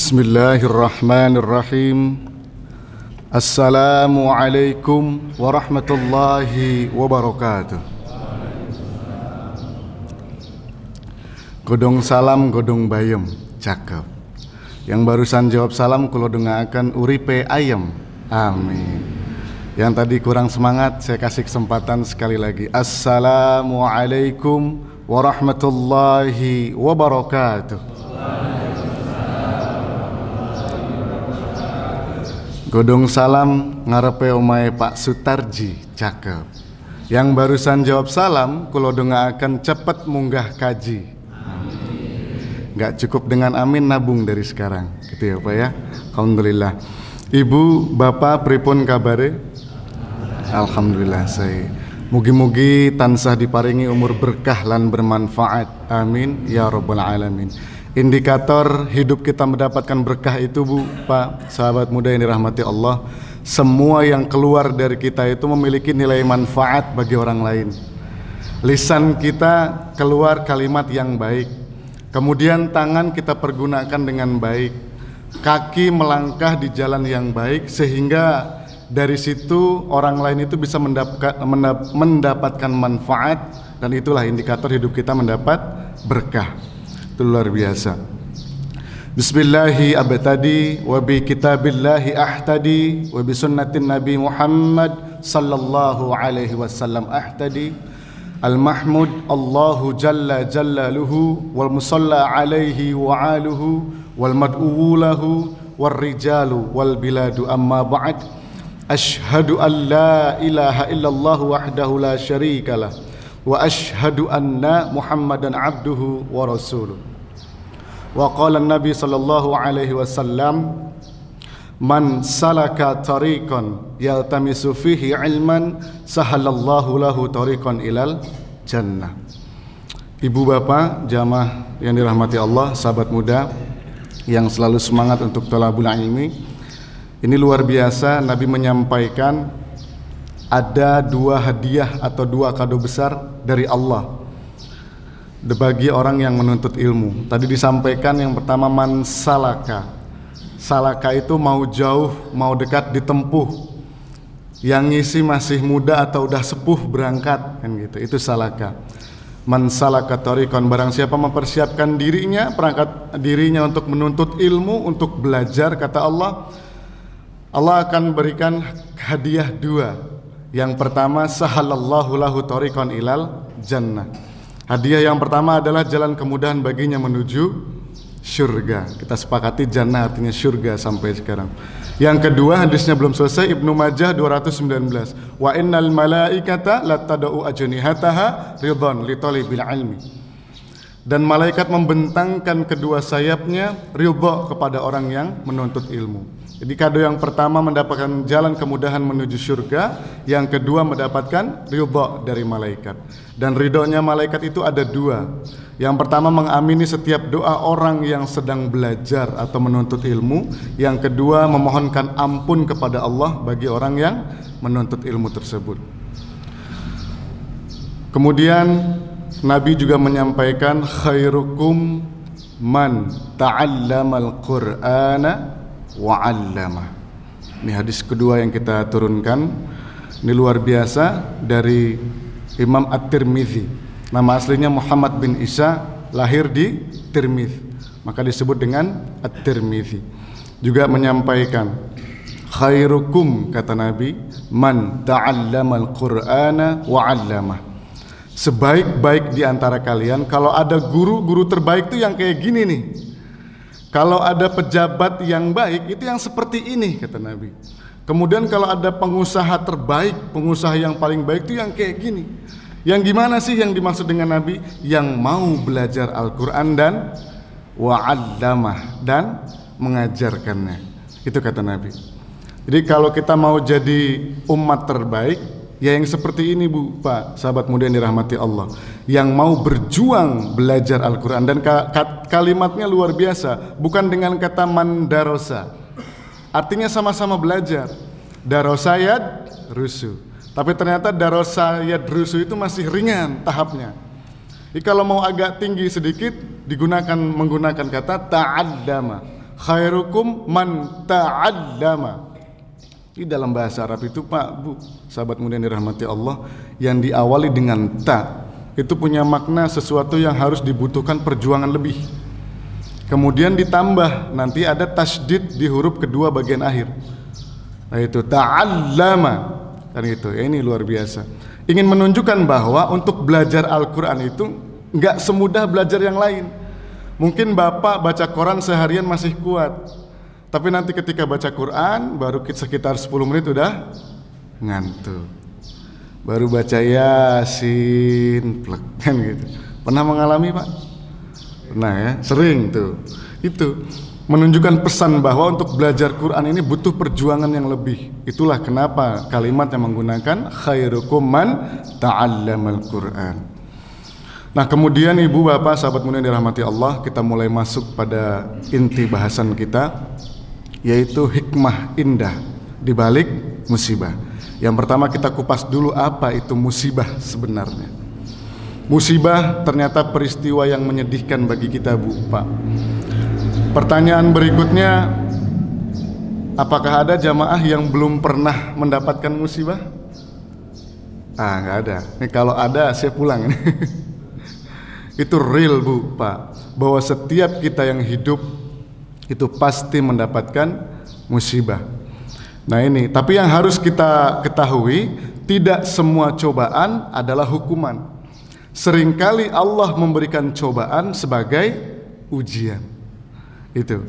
Bismillahirrahmanirrahim. Assalamualaikum warahmatullahi wabarakatuh. Godong salam, godong bayem, cakep. Yang barusan jawab salam kulo dengakan uripe ayem. Amin. Yang tadi kurang semangat, saya kasih kesempatan sekali lagi. Assalamualaikum warahmatullahi wabarakatuh. Godong salam ngarepe omae Pak Sutarji, cakep. Yang barusan jawab salam kulo dengakan cepet munggah kaji. Nggak cukup dengan amin, nabung dari sekarang, gitu ya Pak ya. Alhamdulillah. Ibu, Bapak, pripun kabare? Alhamdulillah saya. Mugi-mugi tansah diparingi umur berkah lan bermanfaat. Amin ya rabbal alamin. Indikator hidup kita mendapatkan berkah itu, Bu, Pak, sahabat muda yang dirahmati Allah, semua yang keluar dari kita itu memiliki nilai manfaat bagi orang lain. Lisan kita keluar kalimat yang baik, kemudian tangan kita pergunakan dengan baik, kaki melangkah di jalan yang baik, sehingga dari situ orang lain itu bisa mendapatkan manfaat, dan itulah indikator hidup kita mendapat berkah. Itu luar biasa. Bismillahi abtadi wa bi kitabillahi ahtadi wa bi sunnatin Nabi Muhammad sallallahu alaihi wasallam ahtadi. Al-mahmud Allahu jalla jallaluhu wal musalla alaihi wa aluhu wal mad'u lahu wal rijalu wal biladu amma ba'd. Ashhadu an la ilaha illallah wahdahu la syarikalah wa ashhadu anna Muhammadan abduhu wa rasuluh. Wa qala an-nabi sallallahu alaihi wasallam, man salaka tariqan yaltamisu fihi ilman sahalallahu lahu tariqan ilal jannah. Ibu bapak jamaah yang dirahmati Allah, sahabat muda yang selalu semangat untuk thalabul ilmi, ini luar biasa. Nabi menyampaikan ada dua hadiah atau dua kado besar dari Allah bagi orang yang menuntut ilmu. Tadi disampaikan yang pertama man salaka. Salaka itu mau jauh, mau dekat ditempuh. Yang ngisi masih muda atau udah sepuh berangkat, kan gitu. Itu salaka. Man salaka tariqan, barang siapa mempersiapkan dirinya, perangkat dirinya untuk menuntut ilmu, untuk belajar, kata Allah, Allah akan berikan hadiah dua. Yang pertama, sahalallahu lahu tariqan ilal jannah. Hadiah yang pertama adalah jalan kemudahan baginya menuju syurga. Kita sepakati jannah artinya syurga sampai sekarang. Yang kedua, hadisnya belum selesai, Ibnu Majah 219. Wa innal malaikata latada'u ajnihataha ridhan li talibil ilmi. Dan malaikat membentangkan kedua sayapnya ridha kepada orang yang menuntut ilmu. Jadi kado yang pertama mendapatkan jalan kemudahan menuju surga, yang kedua mendapatkan ridha dari malaikat. Dan ridhonya malaikat itu ada dua. Yang pertama mengamini setiap doa orang yang sedang belajar atau menuntut ilmu. Yang kedua memohonkan ampun kepada Allah bagi orang yang menuntut ilmu tersebut. Kemudian Nabi juga menyampaikan khairukum man ta'allamal Qur'ana wa'allama. Ini hadis kedua yang kita turunkan. Ini luar biasa dari Imam At-Tirmidzi. Nama aslinya Muhammad bin Isa, lahir di Tirmidz, maka disebut dengan At-Tirmidzi. Juga menyampaikan khairukum, kata Nabi, man ta'allamal Qur'ana wa'allama. Sebaik-baik di antara kalian, kalau ada guru terbaik itu yang kayak gini nih. Kalau ada pejabat yang baik, itu yang seperti ini, kata Nabi. Kemudian kalau ada pengusaha terbaik, pengusaha yang paling baik itu yang kayak gini. Yang gimana sih yang dimaksud dengan Nabi? Yang mau belajar Al-Quran dan wa'allamah, dan mengajarkannya. Itu kata Nabi. Jadi kalau kita mau jadi umat terbaik, ya yang seperti ini, Bu, Pak, sahabat muda yang dirahmati Allah, yang mau berjuang belajar Al-Quran. Dan kalimatnya luar biasa, bukan dengan kata mandarosa, artinya sama-sama belajar. Darosayad rusu, tapi ternyata darosayad rusu itu masih ringan tahapnya. Jadi kalau mau agak tinggi sedikit menggunakan kata ta'addama. khairukum man ta'allama. Di dalam bahasa Arab itu Pak, Bu, sahabat muda yang dirahmati Allah, yang diawali dengan ta itu punya makna sesuatu yang harus dibutuhkan perjuangan lebih. Kemudian ditambah nanti ada tasydid di huruf kedua bagian akhir. Nah itu ta'allama. Dan itu, ya ini luar biasa. Ingin menunjukkan bahwa untuk belajar Al-Quran itu nggak semudah belajar yang lain. Mungkin Bapak baca Quran seharian masih kuat, tapi nanti ketika baca Quran baru sekitar 10 menit udah ngantuk. Baru baca Yasin, plek, kan gitu. Pernah mengalami Pak? Pernah ya, sering tuh. Itu menunjukkan pesan bahwa untuk belajar Quran ini butuh perjuangan yang lebih. Itulah kenapa kalimat yang menggunakan khairukum man ta'allamal Quran. Nah kemudian ibu bapak sahabat muda yang dirahmati Allah, kita mulai masuk pada inti bahasan kita, yaitu hikmah indah di balik musibah. Yang pertama kita kupas dulu apa itu musibah sebenarnya. Musibah ternyata peristiwa yang menyedihkan bagi kita Bu Pak. Pertanyaan berikutnya, apakah ada jamaah yang belum pernah mendapatkan musibah? Nggak ada. Nih kalau ada saya pulang. Itu real Bu Pak, bahwa setiap kita yang hidup itu pasti mendapatkan musibah. Nah ini, tapi yang harus kita ketahui, tidak semua cobaan adalah hukuman. Seringkali Allah memberikan cobaan sebagai ujian. Itu.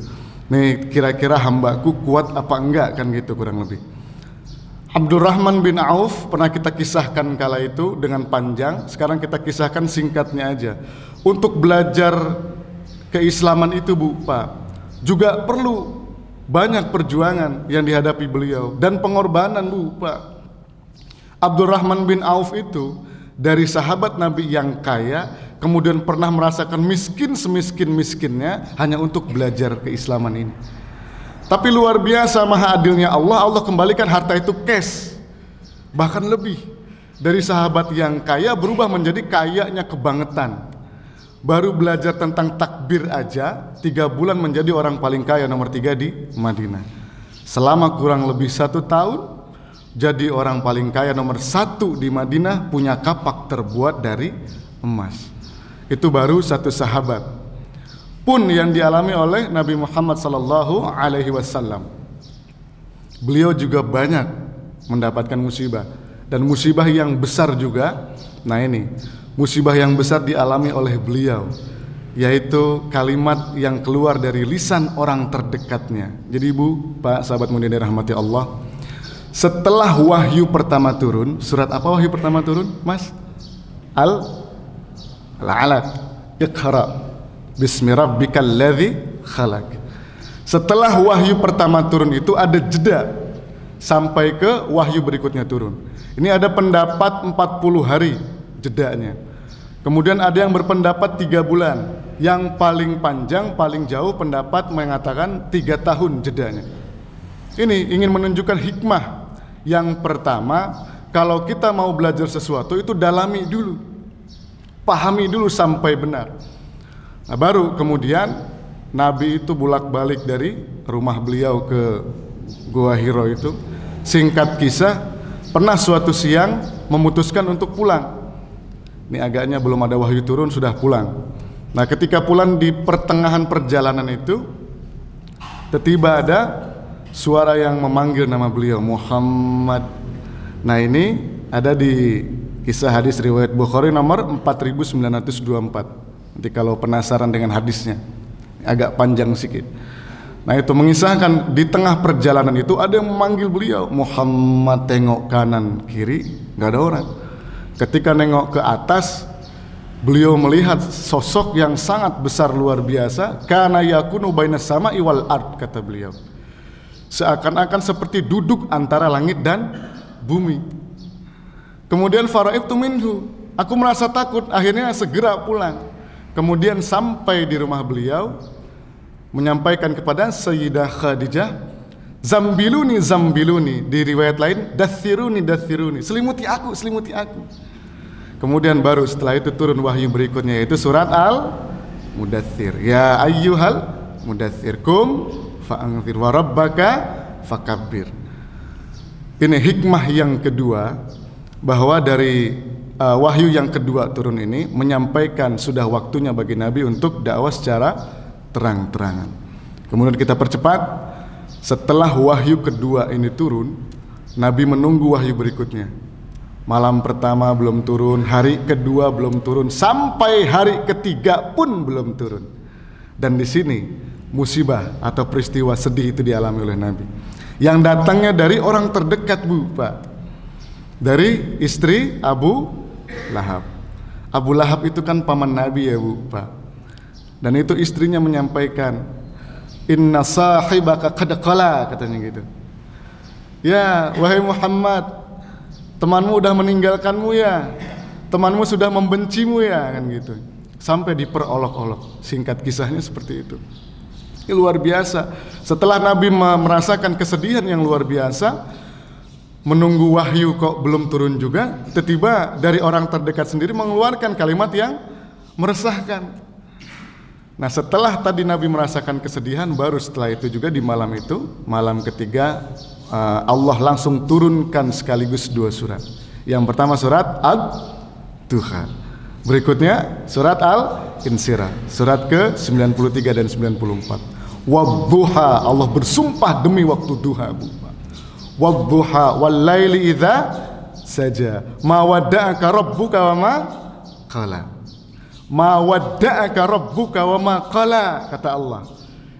Nih kira-kira hambaku kuat apa enggak, kan gitu kurang lebih. Abdurrahman bin Auf pernah kita kisahkan kala itu dengan panjang. Sekarang kita kisahkan singkatnya aja. Untuk belajar keislaman itu Bu Pak, juga perlu banyak perjuangan yang dihadapi beliau dan pengorbanan Bu Pak. Abdurrahman bin Auf itu dari sahabat Nabi yang kaya, kemudian pernah merasakan miskin semiskin-miskinnya hanya untuk belajar keislaman ini. Tapi luar biasa maha adilnya Allah, Allah kembalikan harta itu cash, bahkan lebih. Dari sahabat yang kaya berubah menjadi kayanya kebangetan. Baru belajar tentang takbir aja 3 bulan menjadi orang paling kaya nomor 3 di Madinah. Selama kurang lebih 1 tahun jadi orang paling kaya nomor 1 di Madinah, punya kapak terbuat dari emas. Itu baru 1 sahabat. Pun yang dialami oleh Nabi Muhammad SAW. Beliau juga banyak mendapatkan musibah, dan musibah yang besar juga. Nah ini musibah yang besar dialami oleh beliau, yaitu kalimat yang keluar dari lisan orang terdekatnya. Jadi Ibu, Pak, sahabat muda dirahmati Allah, setelah wahyu pertama turun, surat apa wahyu pertama turun, Mas? Al-Alaq, Iqra bismi rabbikal ladzi khalaq. Setelah wahyu pertama turun itu ada jeda sampai ke wahyu berikutnya turun. Ini ada pendapat 40 hari jedanya. Kemudian ada yang berpendapat 3 bulan. Yang paling panjang, paling jauh pendapat mengatakan 3 tahun jedanya. Ini ingin menunjukkan hikmah. Yang pertama, kalau kita mau belajar sesuatu itu dalami dulu, pahami dulu sampai benar. Nah, baru kemudian Nabi itu bolak-balik dari rumah beliau ke Gua Hiro itu. Singkat kisah, pernah suatu siang memutuskan untuk pulang. Ini agaknya belum ada wahyu turun, sudah pulang. Nah ketika pulang di pertengahan perjalanan itu, tiba-tiba ada suara yang memanggil nama beliau, Muhammad. Nah ini ada di kisah hadis riwayat Bukhari nomor 4924. Nanti kalau penasaran dengan hadisnya, agak panjang sedikit. Nah itu mengisahkan di tengah perjalanan itu ada yang memanggil beliau, Muhammad. Tengok kanan kiri nggak ada orang. Ketika nengok ke atas, beliau melihat sosok yang sangat besar luar biasa. Kana yakunu bainas sama'i wal ard, kata beliau. Seakan-akan seperti duduk antara langit dan bumi. Kemudian faraibtu minhu, aku merasa takut, akhirnya segera pulang. Kemudian sampai di rumah beliau, menyampaikan kepada Sayyidah Khadijah, zambiluni zambiluni, di riwayat lain dathiruni dathiruni, selimuti aku selimuti aku. Kemudian baru setelah itu turun wahyu berikutnya, yaitu surat Al-Mudaththir, ya ayyuhal mudaththir, qum fa'anzir wa rabbaka fakabbir. Ini hikmah yang kedua, bahwa dari wahyu yang kedua turun ini menyampaikan sudah waktunya bagi Nabi untuk dakwah secara terang-terangan. Kemudian kita percepat, setelah wahyu kedua ini turun, Nabi menunggu wahyu berikutnya. Malam pertama belum turun, hari kedua belum turun, sampai hari ketiga pun belum turun. Dan di sini musibah atau peristiwa sedih itu dialami oleh Nabi, yang datangnya dari orang terdekat, Bu, Pak. Dari istri Abu Lahab. Abu Lahab itu kan paman Nabi ya, Bu, Pak. Dan itu istrinya menyampaikan, inna sahibaka qad qala, katanya gitu. Ya, wahai Muhammad, temanmu udah meninggalkanmu ya, temanmu sudah membencimu ya, kan gitu. Sampai diperolok-olok. Singkat kisahnya seperti itu. Ini luar biasa. Setelah Nabi merasakan kesedihan yang luar biasa, menunggu wahyu kok belum turun juga, tiba-tiba dari orang terdekat sendiri mengeluarkan kalimat yang meresahkan. Nah, setelah tadi Nabi merasakan kesedihan, baru setelah itu juga di malam itu, malam ketiga, Allah langsung turunkan sekaligus dua surat. Yang pertama surat Ad-Duha, berikutnya surat Al-Insyirah, surat ke-93 dan 94. Wadduha, Allah bersumpah demi waktu duha, Bu. Wadduha wal laili idza saja, ma wadda'aka rabbuka wa ma qala. Ma wadda'aka rabbuka wa ma qala, kata Allah.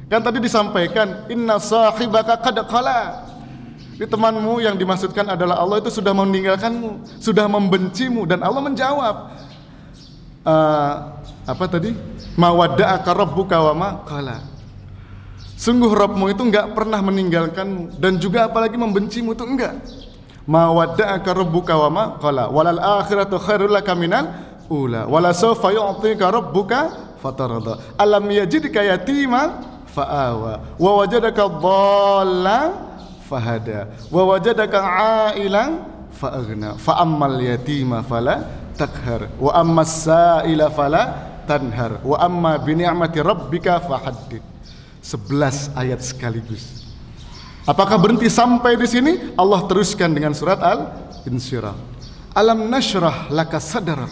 Kan tadi disampaikan inna sahibaka qad qala. Ini temanmu yang dimaksudkan adalah Allah itu sudah meninggalkanmu, sudah membencimu, dan Allah menjawab apa tadi? Ma wadda'aka rabbuka wa ma qala. Sungguh Rabbmu itu enggak pernah meninggalkanmu, dan juga apalagi membencimu itu enggak. Ma wadda'aka rabbuka wa ma qala, walal akhiratu khairul laka minal ula, wala sawfa yu'tika rabbuka fatarda, alam yajidka yatima fa'awa, wa wajadaka dhallan fahada, wa wajadaka 'ailan fa'aghna, fa ammal yatima fala takhar, wa ammas sa'ila fala tanhar, wa amma bi ni'mati rabbika fahaddith. 11 ayat sekaligus. Apakah berhenti sampai di sini? Allah teruskan dengan surat Al-Insyirah. Alam nashrah laka sadrak.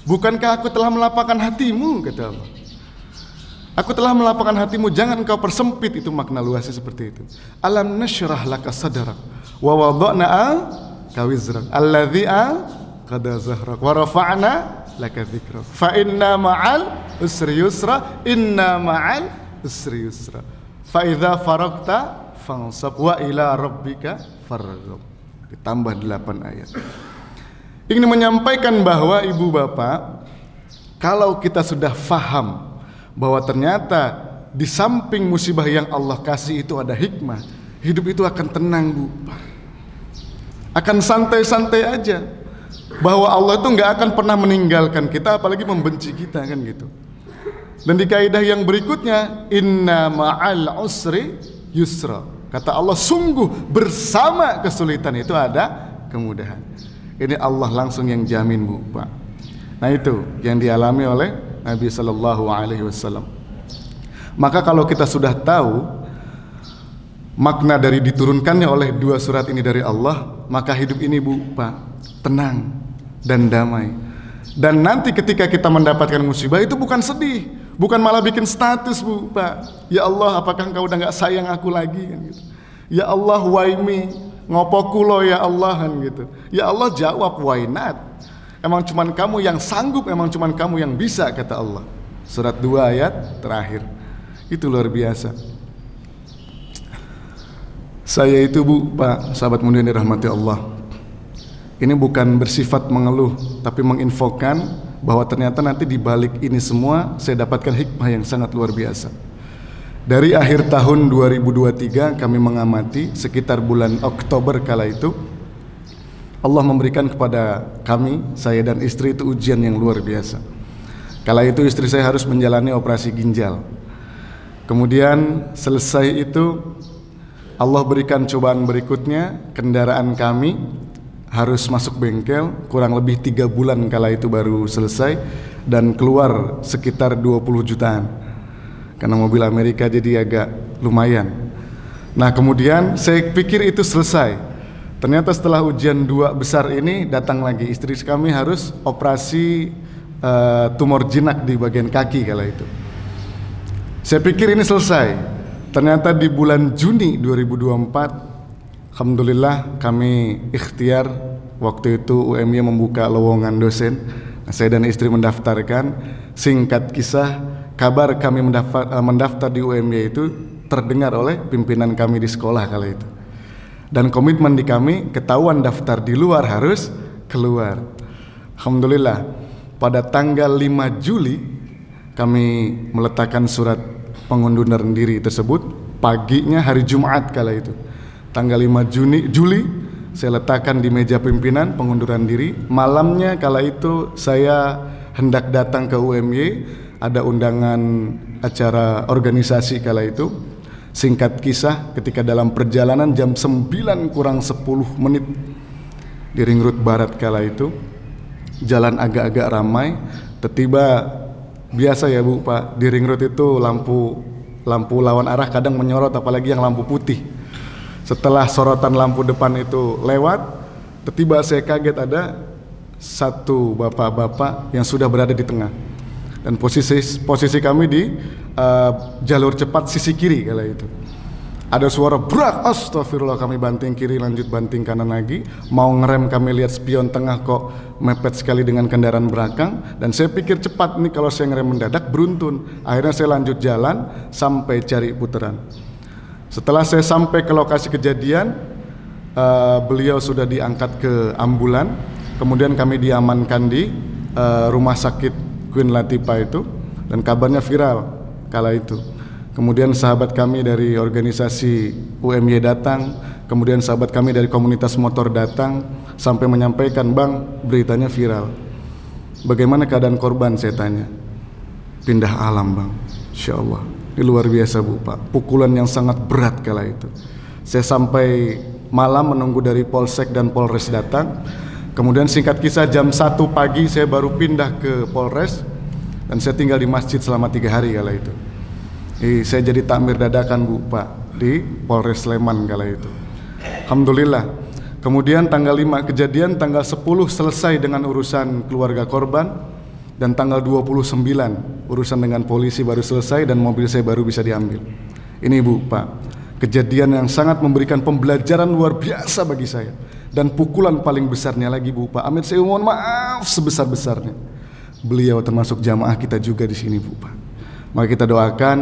Bukankah aku telah melapangkan hatimu, kata Allah. Aku telah melapangkan hatimu, jangan engkau persempit. Itu makna luasnya seperti itu. Alam nashrah laka sadrak wa wada'na ka wizrak alladzi qad zahrak wa rafa'na laka dzikrak fa inna ma'al usri yusra, inna ma'al usri yusra, fa idza faragta fansab wa ila rabbika farghab. Ditambah 8 ayat. Ingin menyampaikan bahwa ibu bapak, kalau kita sudah faham bahwa ternyata di samping musibah yang Allah kasih itu ada hikmah, hidup itu akan tenang, Bu. Akan santai-santai aja. Bahwa Allah itu nggak akan pernah meninggalkan kita, apalagi membenci kita, kan gitu. Dan di kaidah yang berikutnya, inna ma'al usri yusra. Kata Allah, sungguh bersama kesulitan itu ada kemudahan. Ini Allah langsung yang jamin, Bu, Pak. Nah, itu yang dialami oleh Nabi sallallahu alaihi wasallam. Maka kalau kita sudah tahu makna dari diturunkannya oleh dua surat ini dari Allah, maka hidup ini, Bu, Pak, tenang dan damai. Dan nanti ketika kita mendapatkan musibah itu bukan sedih, bukan malah bikin status, Bu, Pak. Ya Allah, apakah engkau udah gak sayang aku lagi, kan gitu. Ya Allah, why me, ngopo kulo ya Allah, kan gitu. Ya Allah jawab, why not. Emang cuman kamu yang sanggup, emang cuman kamu yang bisa, kata Allah. Surat 2 ayat terakhir. Itu luar biasa. Saya itu, Bu, Pak, sahabat mulia yang dirahmati Allah, ini bukan bersifat mengeluh, tapi menginfokan bahwa ternyata nanti di balik ini semua saya dapatkan hikmah yang sangat luar biasa. Dari akhir tahun 2023 kami mengamati sekitar bulan Oktober kala itu, Allah memberikan kepada kami, saya dan istri itu ujian yang luar biasa. Kala itu istri saya harus menjalani operasi ginjal. Kemudian selesai itu Allah berikan cobaan berikutnya, kendaraan kami harus masuk bengkel, kurang lebih 3 bulan kala itu baru selesai, dan keluar sekitar 20 jutaan. karena mobil Amerika jadi agak lumayan. Nah kemudian saya pikir itu selesai. Ternyata setelah ujian 2 besar ini datang lagi, istri kami harus operasi tumor jinak di bagian kaki kala itu. Saya pikir ini selesai. Ternyata di bulan Juni 2024, alhamdulillah kami ikhtiar. Waktu itu UMY membuka lowongan dosen. Nah, saya dan istri mendaftarkan. Singkat kisah, kabar kami mendaftar di UMY itu terdengar oleh pimpinan kami di sekolah kala itu. Dan komitmen di kami, ketahuan daftar di luar harus keluar. Alhamdulillah, pada tanggal 5 Juli kami meletakkan surat pengunduran diri tersebut. Paginya hari Jumat kala itu, tanggal 5 Juli saya letakkan di meja pimpinan pengunduran diri. Malamnya kala itu saya hendak datang ke UMY, ada undangan acara organisasi kala itu. Singkat kisah, ketika dalam perjalanan jam 9 kurang 10 menit di Ring Road Barat kala itu, jalan agak-agak ramai. Tiba-tiba, biasa ya Bu Pak, di Ring Road itu lampu lawan arah kadang menyorot, apalagi yang lampu putih. Setelah sorotan lampu depan itu lewat, tiba-tiba saya kaget ada satu bapak-bapak yang sudah berada di tengah. Dan posisi kami di jalur cepat sisi kiri kala itu. Ada suara brak, astagfirullah, kami banting kiri, lanjut banting kanan lagi. Mau ngerem, kami lihat spion tengah kok mepet sekali dengan kendaraan belakang. Dan saya pikir cepat nih, kalau saya ngerem mendadak beruntun. Akhirnya saya lanjut jalan sampai cari putaran. Setelah saya sampai ke lokasi kejadian, beliau sudah diangkat ke ambulan. Kemudian kami diamankan di rumah sakit Queen Latifah itu, dan kabarnya viral kala itu. Kemudian sahabat kami dari organisasi UMY datang, kemudian sahabat kami dari komunitas motor datang, sampai menyampaikan, "Bang, beritanya viral." "Bagaimana keadaan korban?" saya tanya. "Pindah alam, Bang." Insya Allah. Ini luar biasa Bu Pak, pukulan yang sangat berat kala itu. Saya sampai malam menunggu dari Polsek dan Polres datang. Kemudian singkat kisah jam 1 pagi saya baru pindah ke Polres, dan saya tinggal di masjid selama 3 hari kala itu. Saya jadi takmir dadakan Bu Pak di Polres Sleman kala itu. Alhamdulillah. Kemudian tanggal 5 kejadian, tanggal 10 selesai dengan urusan keluarga korban. Dan tanggal 29 urusan dengan polisi baru selesai, dan mobil saya baru bisa diambil. Ini Bu Pak, kejadian yang sangat memberikan pembelajaran luar biasa bagi saya. Dan pukulan paling besarnya lagi Bu Pak, Amit, saya mohon maaf sebesar-besarnya, beliau termasuk jamaah kita juga di sini Bu Pak. Maka kita doakan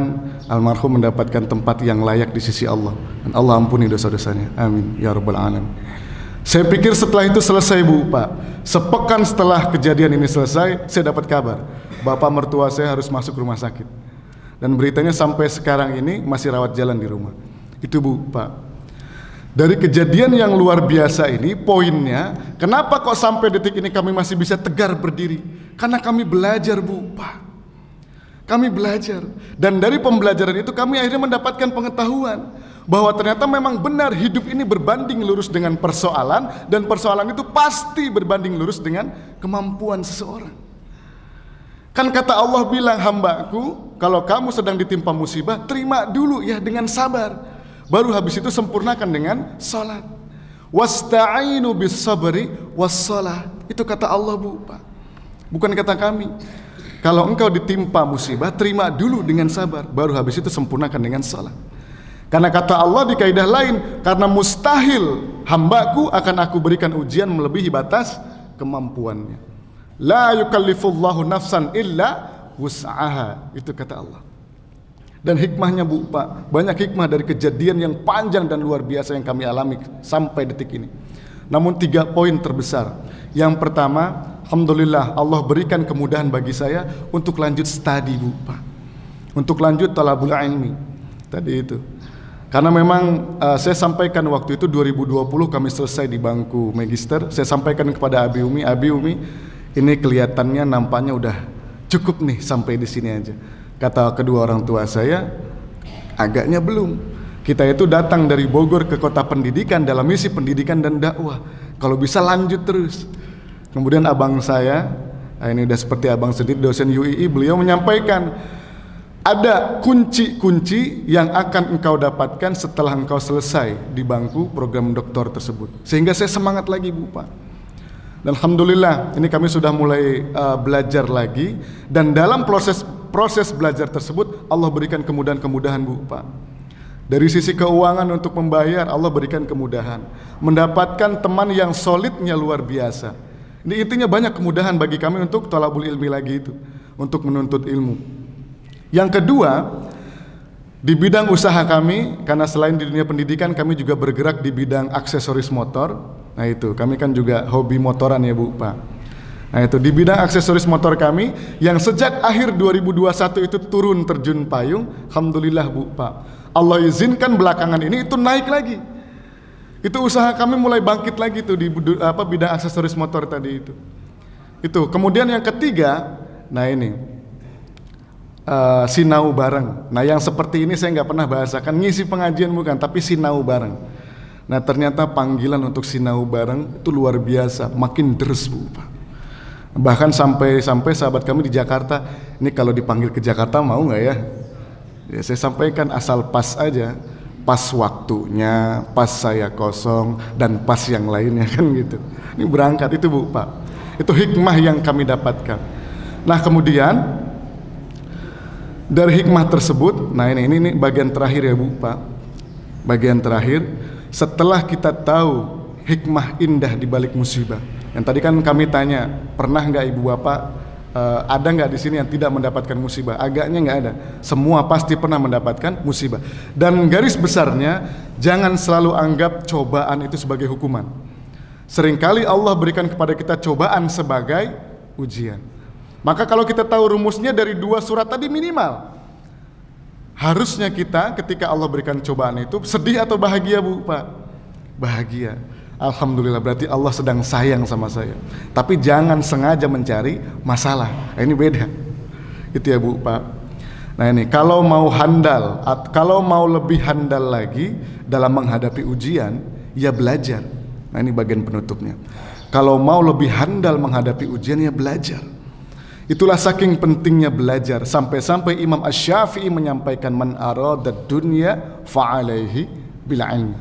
almarhum mendapatkan tempat yang layak di sisi Allah, dan Allah ampuni dosa-dosanya. Amin ya rabbal alamin. Saya pikir setelah itu selesai Bu Pak. Sepekan setelah kejadian ini selesai, saya dapat kabar bapak mertua saya harus masuk rumah sakit. Dan beritanya sampai sekarang ini masih rawat jalan di rumah. Itu Bu Pak. Dari kejadian yang luar biasa ini, poinnya, kenapa kok sampai detik ini kami masih bisa tegar berdiri? Karena kami belajar Bu Pak. Kami belajar. Dan dari pembelajaran itu kami akhirnya mendapatkan pengetahuan bahwa ternyata memang benar hidup ini berbanding lurus dengan persoalan, dan persoalan itu pasti berbanding lurus dengan kemampuan seseorang. Kan kata Allah bilang, "Hambaku, kalau kamu sedang ditimpa musibah, terima dulu ya dengan sabar. Baru habis itu sempurnakan dengan salat. Wasta'inu bis sabri was salah." Itu kata Allah Bu Pak. Bukan kata kami. Kalau engkau ditimpa musibah, terima dulu dengan sabar, baru habis itu sempurnakan dengan salat. Karena kata Allah di kaidah lain, karena mustahil hambaku akan aku berikan ujian melebihi batas kemampuannya. La yukallifullahu nafsan illa wus'aha. Itu kata Allah. Dan hikmahnya Bu Pak, banyak hikmah dari kejadian yang panjang dan luar biasa yang kami alami sampai detik ini. Namun 3 poin terbesar. Yang pertama, alhamdulillah Allah berikan kemudahan bagi saya untuk lanjut studi Bu Pak, untuk lanjut talabul ilmi tadi itu. Karena memang saya sampaikan waktu itu 2020 kami selesai di bangku magister. Saya sampaikan kepada Abi Umi, ini kelihatannya nampaknya udah cukup nih sampai di sini aja. Kata kedua orang tua saya, agaknya belum. Kita itu datang dari Bogor ke kota pendidikan dalam misi pendidikan dan dakwah. Kalau bisa lanjut terus. Kemudian abang saya, ini udah seperti abang sendiri, dosen UII, beliau menyampaikan, Ada kunci-kunci yang akan engkau dapatkan setelah engkau selesai di bangku program doktor tersebut. Sehingga saya semangat lagi, Bu, Pak. Dan alhamdulillah ini kami sudah mulai belajar lagi, dan dalam proses belajar tersebut Allah berikan kemudahan-kemudahan, Bu, Pak. Dari sisi keuangan untuk membayar, Allah berikan kemudahan. Mendapatkan teman yang solidnya luar biasa. Ini intinya banyak kemudahan bagi kami untuk thalabul ilmi lagi itu, untuk menuntut ilmu. Yang kedua, di bidang usaha kami, karena selain di dunia pendidikan kami juga bergerak di bidang aksesoris motor. Nah itu, kami kan juga hobi motoran ya, Bu, Pak. Nah itu, di bidang aksesoris motor kami yang sejak akhir 2021 itu turun terjun payung, alhamdulillah, Bu, Pak. Allah izinkan belakangan ini itu naik lagi. Itu usaha kami mulai bangkit lagi tuh di bidang aksesoris motor tadi itu. Itu. Kemudian yang ketiga, nah ini sinau bareng. Nah yang seperti ini saya nggak pernah bahasakan, ngisi pengajian bukan, tapi sinau bareng. Nah ternyata panggilan untuk sinau bareng itu luar biasa, makin deres, Bu, Pak. Bahkan sampai sahabat kami di Jakarta, ini kalau dipanggil ke Jakarta mau nggak ya? Ya saya sampaikan asal pas aja, pas waktunya, pas saya kosong dan pas yang lainnya kan gitu. Ini berangkat itu, Bu, Pak. Itu hikmah yang kami dapatkan. Nah kemudian dari hikmah tersebut, nah ini bagian terakhir ya, Bu, Pak. Bagian terakhir, setelah kita tahu hikmah indah di balik musibah. Yang tadi kan kami tanya, pernah nggak Ibu Bapak ada nggak di sini yang tidak mendapatkan musibah? Agaknya nggak ada. Semua pasti pernah mendapatkan musibah. Dan garis besarnya, jangan selalu anggap cobaan itu sebagai hukuman. Seringkali Allah berikan kepada kita cobaan sebagai ujian. Maka kalau kita tahu rumusnya dari 2 surat tadi minimal, harusnya kita ketika Allah berikan cobaan itu sedih atau bahagia, Bu, Pak? Bahagia. Alhamdulillah, berarti Allah sedang sayang sama saya. Tapi jangan sengaja mencari masalah. Nah, ini beda. Itu ya, Bu, Pak. Nah ini, kalau mau handal, kalau mau lebih handal lagi dalam menghadapi ujian, ya belajar. Nah ini bagian penutupnya. Kalau mau lebih handal menghadapi ujian, ya belajar. Itulah saking pentingnya belajar, sampai-sampai Imam Asy-Syafi'i menyampaikan, man arada dunya fa'alaihi bil ilmi.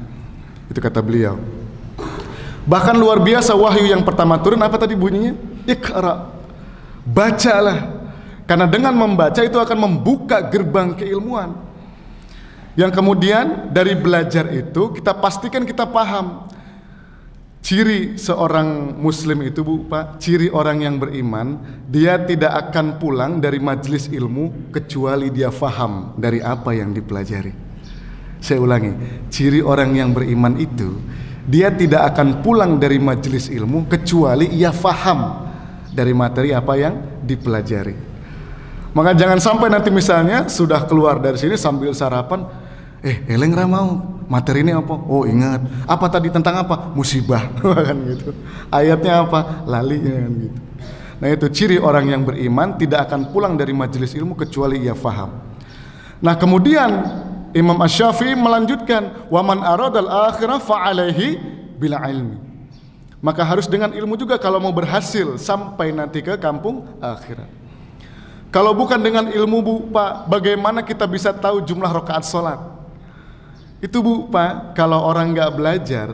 Itu kata beliau. Bahkan luar biasa, wahyu yang pertama turun apa tadi bunyinya? Iqra. Bacalah. Karena dengan membaca itu akan membuka gerbang keilmuan. Yang kemudian dari belajar itu kita pastikan kita paham. Ciri seorang muslim itu, Bu, Pak, ciri orang yang beriman, dia tidak akan pulang dari majelis ilmu kecuali dia faham dari apa yang dipelajari. Saya ulangi, ciri orang yang beriman itu, dia tidak akan pulang dari majelis ilmu kecuali ia faham dari materi apa yang dipelajari. Maka jangan sampai nanti misalnya sudah keluar dari sini sambil sarapan, eleng ra mau materi ini apa? Oh ingat, apa tadi tentang apa? Musibah, kan gitu. Ayatnya apa? Lali, kan gitu. Nah itu ciri orang yang beriman, tidak akan pulang dari majelis ilmu kecuali ia faham. Nah kemudian Imam Asy-Syafi'i melanjutkan, waman aradal akhirah fa'alaihi bil ilmi. Maka harus dengan ilmu juga kalau mau berhasil sampai nanti ke kampung akhirat. Kalau bukan dengan ilmu, Bu, Pak, bagaimana kita bisa tahu jumlah rakaat salat? Itu, Bu, Pak, kalau orang nggak belajar,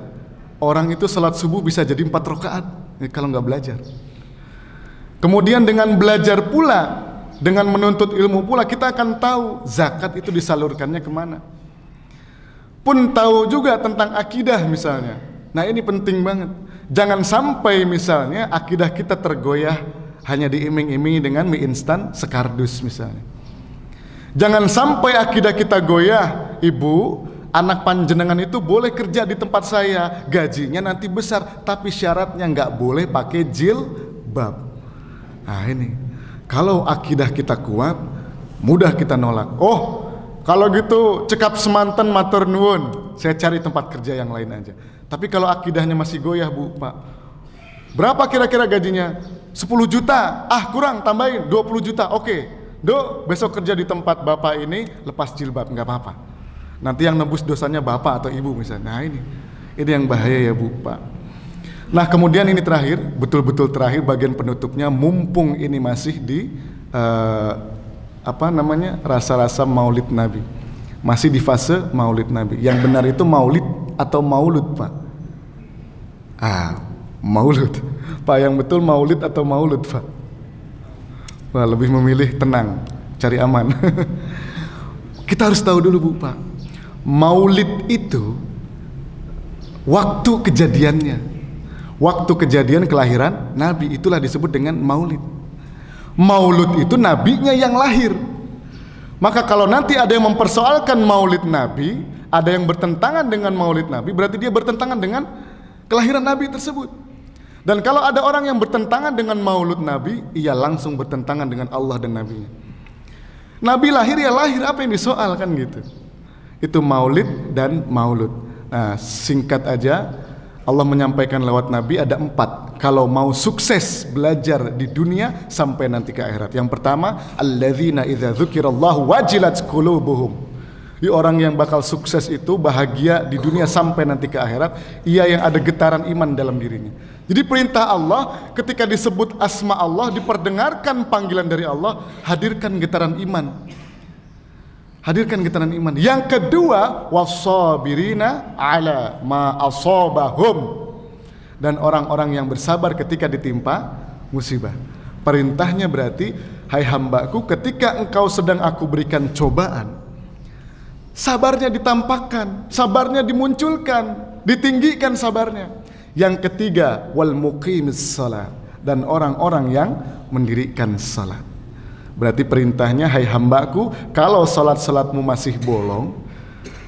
orang itu salat subuh bisa jadi 4 rakaat kalau nggak belajar. Kemudian dengan belajar pula, dengan menuntut ilmu pula, kita akan tahu zakat itu disalurkannya kemana. Pun tahu juga tentang akidah misalnya. Nah ini penting banget. Jangan sampai misalnya akidah kita tergoyah hanya diiming-imingi dengan mie instan sekardus misalnya. Jangan sampai akidah kita goyah, Ibu, anak panjenengan itu boleh kerja di tempat saya, gajinya nanti besar, tapi syaratnya nggak boleh pakai jilbab. Nah ini, kalau akidah kita kuat, mudah kita nolak. Oh, kalau gitu cekap semanten matur nuwun, saya cari tempat kerja yang lain aja. Tapi kalau akidahnya masih goyah, Bu, Pak, berapa kira-kira gajinya? 10 juta, kurang, tambahin 20 juta, oke. Dok, besok kerja di tempat bapak ini, lepas jilbab, nggak apa-apa. Nanti yang nebus dosanya bapak atau ibu misalnya. Nah ini yang bahaya ya, Bu, Pak. Nah kemudian ini terakhir, betul-betul terakhir bagian penutupnya, mumpung ini masih di rasa-rasa maulid Nabi. Masih di fase maulid Nabi. Yang benar itu maulid atau maulud, Pak? Maulud. Pak, yang betul maulid atau maulud, Pak? Wah, lebih memilih tenang, cari aman. Kita harus tahu dulu, Bu, Pak. Maulid itu waktu kejadiannya. Waktu kejadian kelahiran Nabi, itulah disebut dengan maulid. Maulud itu nabinya yang lahir. Maka kalau nanti ada yang mempersoalkan maulid Nabi, ada yang bertentangan dengan maulid Nabi, berarti dia bertentangan dengan kelahiran Nabi tersebut. Dan kalau ada orang yang bertentangan dengan maulud Nabi, ia langsung bertentangan dengan Allah dan Nabinya. Nabi lahir ya lahir, apa yang disoal kan gitu. Itu maulid dan maulud. Nah, singkat aja, Allah menyampaikan lewat Nabi ada 4 kalau mau sukses belajar di dunia sampai nanti ke akhirat. Yang pertama, alladzina idza dzukirallahu wajilat qulubuhum. Orang yang bakal sukses itu bahagia di dunia sampai nanti ke akhirat, ia yang ada getaran iman dalam dirinya. Jadi perintah Allah ketika disebut asma Allah, diperdengarkan panggilan dari Allah, hadirkan getaran iman. Hadirkan getaran iman. Yang kedua, wassabirina ala ma asabahum. Dan orang-orang yang bersabar ketika ditimpa musibah. Perintahnya berarti, hai hambaku, ketika engkau sedang aku berikan cobaan, sabarnya ditampakkan, sabarnya dimunculkan, ditinggikan sabarnya. Yang ketiga, wal muqimis salat, dan orang-orang yang mendirikan salat. Berarti perintahnya, hai hambaku, kalau salat-salatmu masih bolong,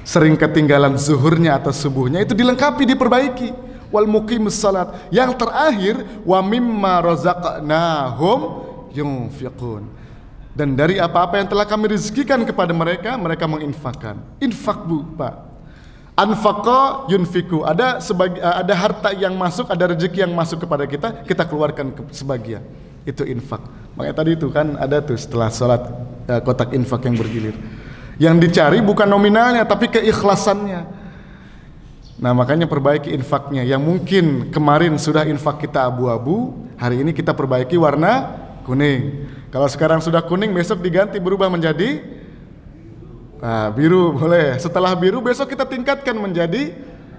sering ketinggalan zuhurnya atau subuhnya, itu dilengkapi, diperbaiki. Wal muqimus salat. Yang terakhir, wa mimma razaqnahum yunfiqun. Dan dari apa-apa yang telah kami rezekikan kepada mereka, mereka menginfakkan. Infak, Bu, Pak. Anfaqa yunfiku. Ada harta yang masuk, ada rezeki yang masuk kepada kita, kita keluarkan sebagian. Itu infak. Makanya tadi itu kan ada tuh setelah sholat kotak infak yang bergilir. Yang dicari bukan nominalnya tapi keikhlasannya. Nah, makanya perbaiki infaknya. Yang mungkin kemarin sudah infak kita abu-abu, hari ini kita perbaiki warna kuning. Kalau sekarang sudah kuning, besok diganti berubah menjadi biru, boleh. Setelah biru besok kita tingkatkan menjadi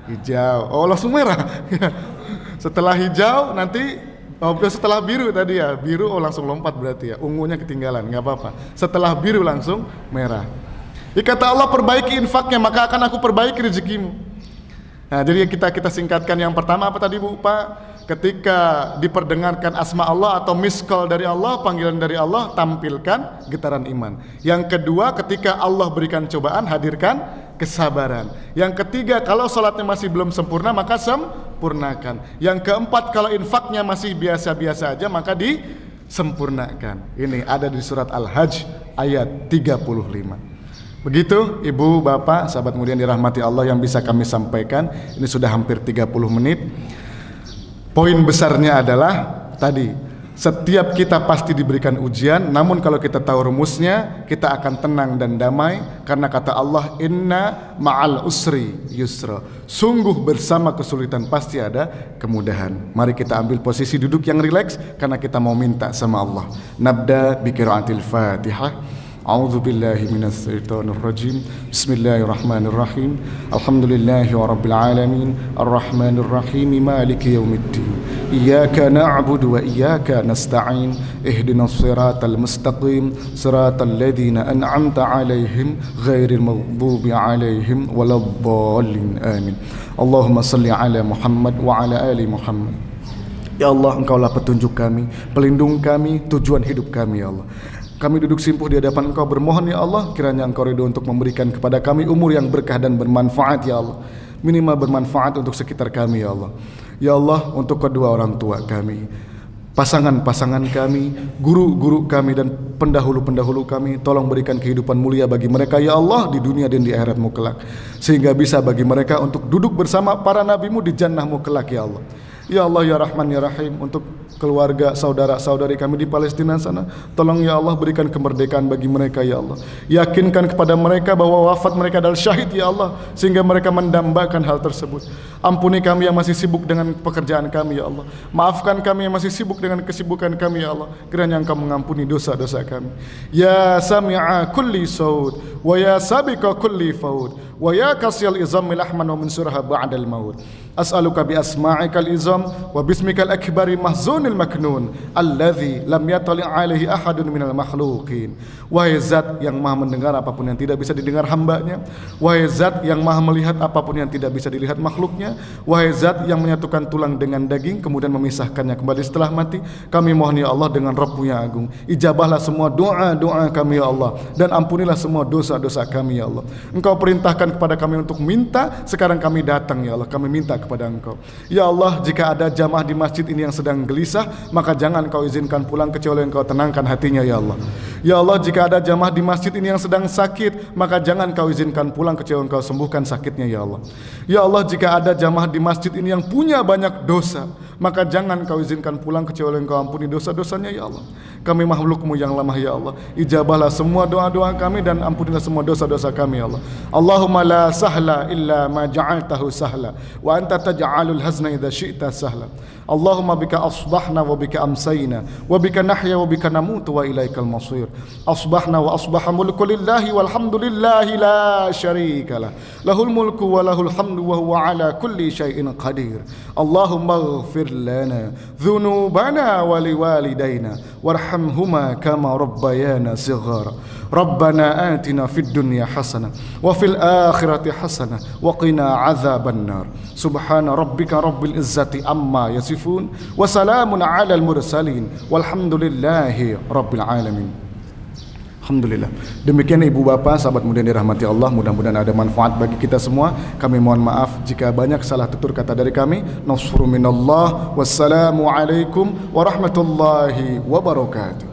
hijau. Oh, langsung merah. Setelah hijau nanti setelah biru tadi ya, biru langsung lompat berarti ya, ungunya ketinggalan, nggak apa-apa. Setelah biru langsung merah. Kata Allah, perbaiki infaknya, maka akan aku perbaiki rezekimu. Nah, jadi kita singkatkan. Yang pertama apa tadi, Bu, Pak? Ketika diperdengarkan asma Allah atau miss call dari Allah, panggilan dari Allah, tampilkan getaran iman. Yang kedua, ketika Allah berikan cobaan, hadirkan kesabaran. Yang ketiga, kalau sholatnya masih belum sempurna, maka sempurnakan. Yang keempat, kalau infaknya masih biasa-biasa aja, maka disempurnakan. Ini ada di surat Al-Hajj ayat 35. Begitu Ibu, Bapak, sahabat mulia yang dirahmati Allah yang bisa kami sampaikan. Ini sudah hampir 30 menit. Poin besarnya adalah tadi, setiap kita pasti diberikan ujian, namun kalau kita tahu rumusnya, kita akan tenang dan damai. Karena kata Allah, inna ma'al usri yusra. Sungguh bersama kesulitan pasti ada kemudahan. Mari kita ambil posisi duduk yang rileks, karena kita mau minta sama Allah. Nabda bi qiraatil Fatihah. A'udzu billahi minas syaitonir rajim. Bismillahirrahmanirrahim. Alhamdulillahi rabbil alamin. Arrahmanir rahim. Maliki yaumiddin. Iyyaka na'budu wa iyyaka nasta'in. Ihdinas siratal mustaqim. Siratal ladzina an'amta 'alaihim ghairil maghdubi 'alaihim waladdallin. Amin. Allahumma shalli 'ala Muhammad wa 'ala ali Muhammad. Ya Allah, Engkaulah petunjuk kami, pelindung kami, tujuan hidup kami, ya Allah. Kami duduk simpuh di hadapan Engkau, bermohon ya Allah, kiranya Engkau ridho untuk memberikan kepada kami umur yang berkah dan bermanfaat ya Allah. Minimal bermanfaat untuk sekitar kami ya Allah. Ya Allah, untuk kedua orang tua kami, pasangan-pasangan kami, guru-guru kami dan pendahulu-pendahulu kami, tolong berikan kehidupan mulia bagi mereka ya Allah di dunia dan di akhirat-Mu kelak, sehingga bisa bagi mereka untuk duduk bersama para nabi-Mu di jannah-Mu kelak ya Allah. Ya Allah ya Rahman ya Rahim, untuk keluarga saudara-saudari kami di Palestina sana, tolong ya Allah berikan kemerdekaan bagi mereka ya Allah. Yakinkan kepada mereka bahwa wafat mereka adalah syahid ya Allah, sehingga mereka mendambakan hal tersebut. Ampuni kami yang masih sibuk dengan pekerjaan kami ya Allah. Maafkan kami yang masih sibuk dengan kesibukan kami ya Allah. Kiranya Engkau mengampuni dosa-dosa kami. Ya sami'a kulli saud wa ya sabiqa kulli faud wa ya kasiyal izamil ahman wa min surha ba'dal maut. As'aluka bi asma'ikal izam wa bismikal akbari mahzunil maknun alladhi lam yatali' alaihi ahadun minal makhluqin. Wahai zat yang maha mendengar apapun yang tidak bisa didengar hambanya, wahai zat yang maha melihat apapun yang tidak bisa dilihat makhluknya, wahai zat yang menyatukan tulang dengan daging kemudian memisahkannya kembali setelah mati, kami mohon ya Allah dengan Rabb-Mu yang agung, ijabahlah semua doa-doa kami ya Allah, dan ampunilah semua dosa-dosa kami ya Allah. Engkau perintahkan kepada kami untuk minta, sekarang kami datang ya Allah, kami minta kepada Engkau. Ya Allah, jika ada jamaah di masjid ini yang sedang gelisah, maka jangan Kau izinkan pulang kecuali Engkau tenangkan hatinya ya Allah. Ya Allah, jika ada jamaah di masjid ini yang sedang sakit, maka jangan Kau izinkan pulang kecuali Engkau sembuhkan sakitnya ya Allah. Ya Allah, jika ada jamaah di masjid ini yang punya banyak dosa, maka jangan Kau izinkan pulang kecuali Engkau ampuni dosa-dosanya ya Allah. Kami makhluk-Mu yang lemah ya Allah, ijabahlah semua doa-doa kami dan ampunilah semua dosa-dosa kami ya Allah. Allahumma la sahla illa ma ja'altahu sahla wa anta taj'alul hazna idza syi'ta sahla. Allahumma bika asbahna wa bika amsayna wa bika nahya wa bika namutu wa ilaikal masir. Asbahna wa asbaha mulku lillahi walhamdulillahi la syarika lah. Lahul mulku wa lahul hamdu wa huwa ala kulli syai'in qadir. Allahumma ighfir lana dhunubana wa liwalidayna warhamhuma kama rabbayana sighara. Rabbana atina fid dunya hasanah wa fil akhirati hasanah wa qina adzaban nar. Subhana rabbika rabbil izzati amma yasifun wa salamun alal mursalin walhamdulillahi rabbil alamin. Alhamdulillah. Demikian ibu bapak, sahabat muda yang dirahmati Allah, mudah-mudahan ada manfaat bagi kita semua. Kami mohon maaf jika banyak salah tutur kata dari kami. Nasrul minallah. Wassalamu alaikum warahmatullahi wabarakatuh.